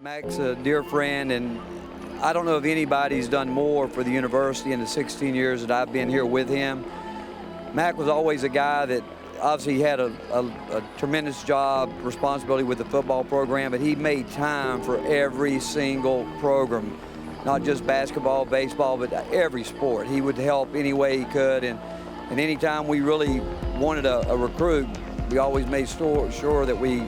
Mack's a dear friend, and I don't know if anybody's done more for the university in the 16 years that I've been here with him. Mack was always a guy that obviously had a tremendous job, responsibility with the football program, but he made time for every single program, not just basketball, baseball, but every sport. He would help any way he could, and anytime we really wanted a recruit, we always made sure that we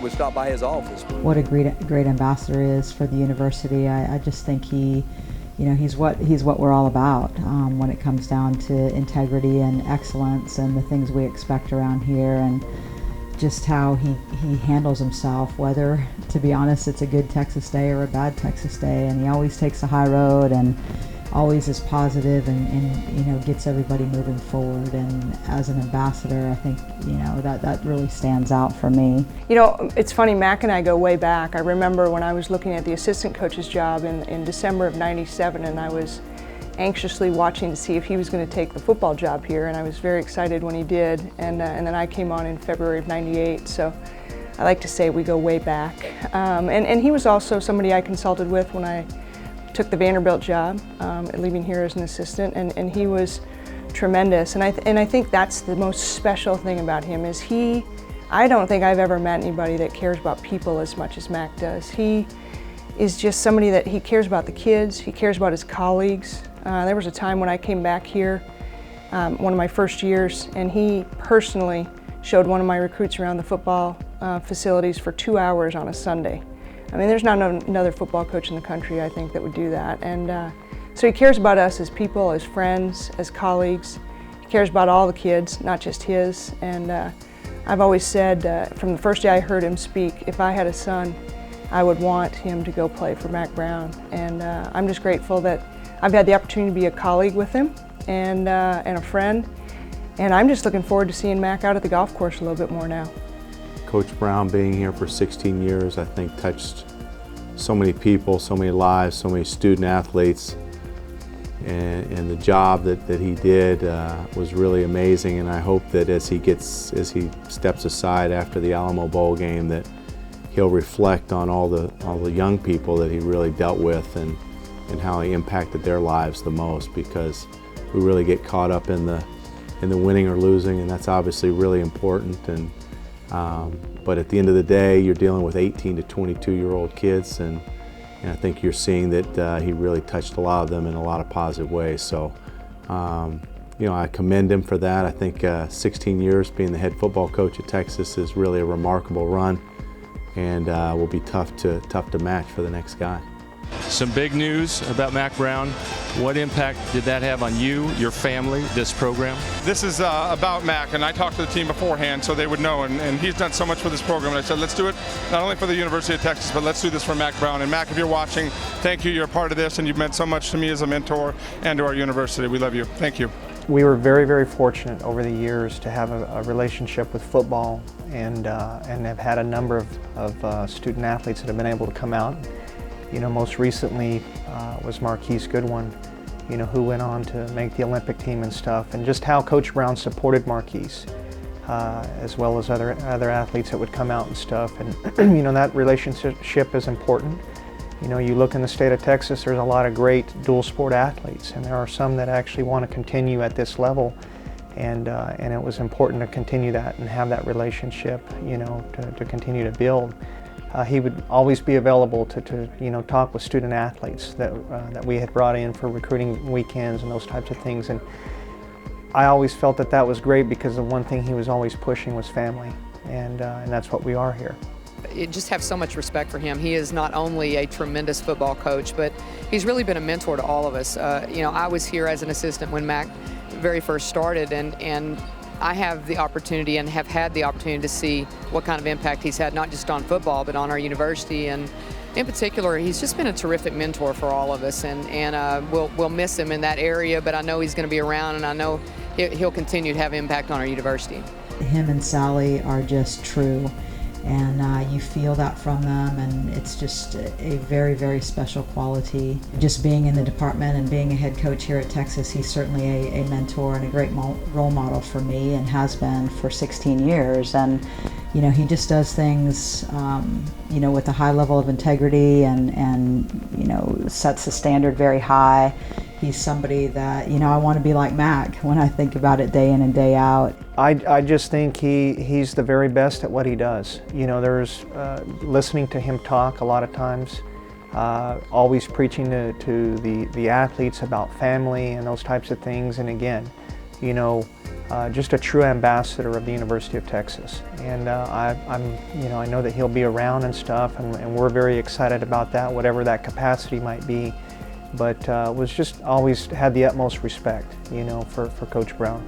would stop by his office. What a great ambassador is for the university. I just think he's what we're all about when it comes down to integrity and excellence and the things we expect around here, and just how he handles himself, whether, to be honest, it's a good Texas day or a bad Texas day, and he always takes the high road and always is positive and gets everybody moving forward. And as an ambassador, I think that really stands out for me. It's funny, Mack and I go way back. I remember when I was looking at the assistant coach's job in December of '97, and I was anxiously watching to see if he was going to take the football job here, and I was very excited when he did, and then I came on in February of '98, so I like to say we go way back. And he was also somebody I consulted with when I took the Vanderbilt job, leaving here as an assistant, and he was tremendous. And I think that's the most special thing about him is I don't think I've ever met anybody that cares about people as much as Mack does. He is just somebody that he cares about the kids, he cares about his colleagues. There was a time when I came back here, one of my first years, and he personally showed one of my recruits around the football facilities for 2 hours on a Sunday. I mean, there's not another football coach in the country, I think, that would do that. And so he cares about us as people, as friends, as colleagues. He cares about all the kids, not just his. And I've always said, from the first day I heard him speak, if I had a son, I would want him to go play for Mack Brown. And I'm just grateful that I've had the opportunity to be a colleague with him and a friend. And I'm just looking forward to seeing Mack out at the golf course a little bit more now. Coach Brown being here for 16 years, I think touched so many people, so many lives, so many student athletes, and the job that he did was really amazing. And I hope that as he steps aside after the Alamo Bowl game, that he'll reflect on all the young people that he really dealt with and how he impacted their lives the most, because we really get caught up in the winning or losing, and that's obviously really important. But at the end of the day, you're dealing with 18 to 22-year-old kids, and I think you're seeing that he really touched a lot of them in a lot of positive ways. So, I commend him for that. I think 16 years being the head football coach at Texas is really a remarkable run, and will be tough to match for the next guy. Some big news about Mack Brown. What impact did that have on you, your family, this program? This is about Mack, and I talked to the team beforehand so they would know, and he's done so much for this program. And I said, let's do it not only for the University of Texas, but let's do this for Mack Brown. And Mack, if you're watching, thank you. You're a part of this, and you've meant so much to me as a mentor and to our university. We love you. Thank you. We were very, very fortunate over the years to have a relationship with football, and have had a number of student athletes that have been able to come out. Most recently was Marquise Goodwin, who went on to make the Olympic team and stuff, and just how Coach Brown supported Marquise, as well as other athletes that would come out and stuff. And that relationship is important. You look in the state of Texas, there's a lot of great dual sport athletes, and there are some that actually want to continue at this level, and it was important to continue that and have that relationship, to continue to build. He would always be available to talk with student athletes that we had brought in for recruiting weekends and those types of things. And I always felt that was great, because the one thing he was always pushing was family, and that's what we are here. I just have so much respect for him. He is not only a tremendous football coach, but he's really been a mentor to all of us. I was here as an assistant when Mack very first started, and I have the opportunity and have had the opportunity to see what kind of impact he's had, not just on football, but on our university. And in particular, he's just been a terrific mentor for all of us, and we'll miss him in that area, but I know he's going to be around, and I know he'll continue to have impact on our university. Him and Sally are just true, and you feel that from them, and it's just a very, very special quality. Just being in the department and being a head coach here at Texas, he's certainly a mentor and a great role model for me, and has been for 16 years. And you know, he just does things, you know, with a high level of integrity and, you know, sets the standard very high. He's somebody that, you know, I want to be like Mack when I think about it day in and day out. I just think he's the very best at what he does. You know, there's listening to him talk a lot of times, always preaching to the athletes about family and those types of things. And again, you know, just a true ambassador of the University of Texas. And you know, I know that he'll be around and stuff, and we're very excited about that, whatever that capacity might be. But was just always had the utmost respect, you know, for Coach Brown.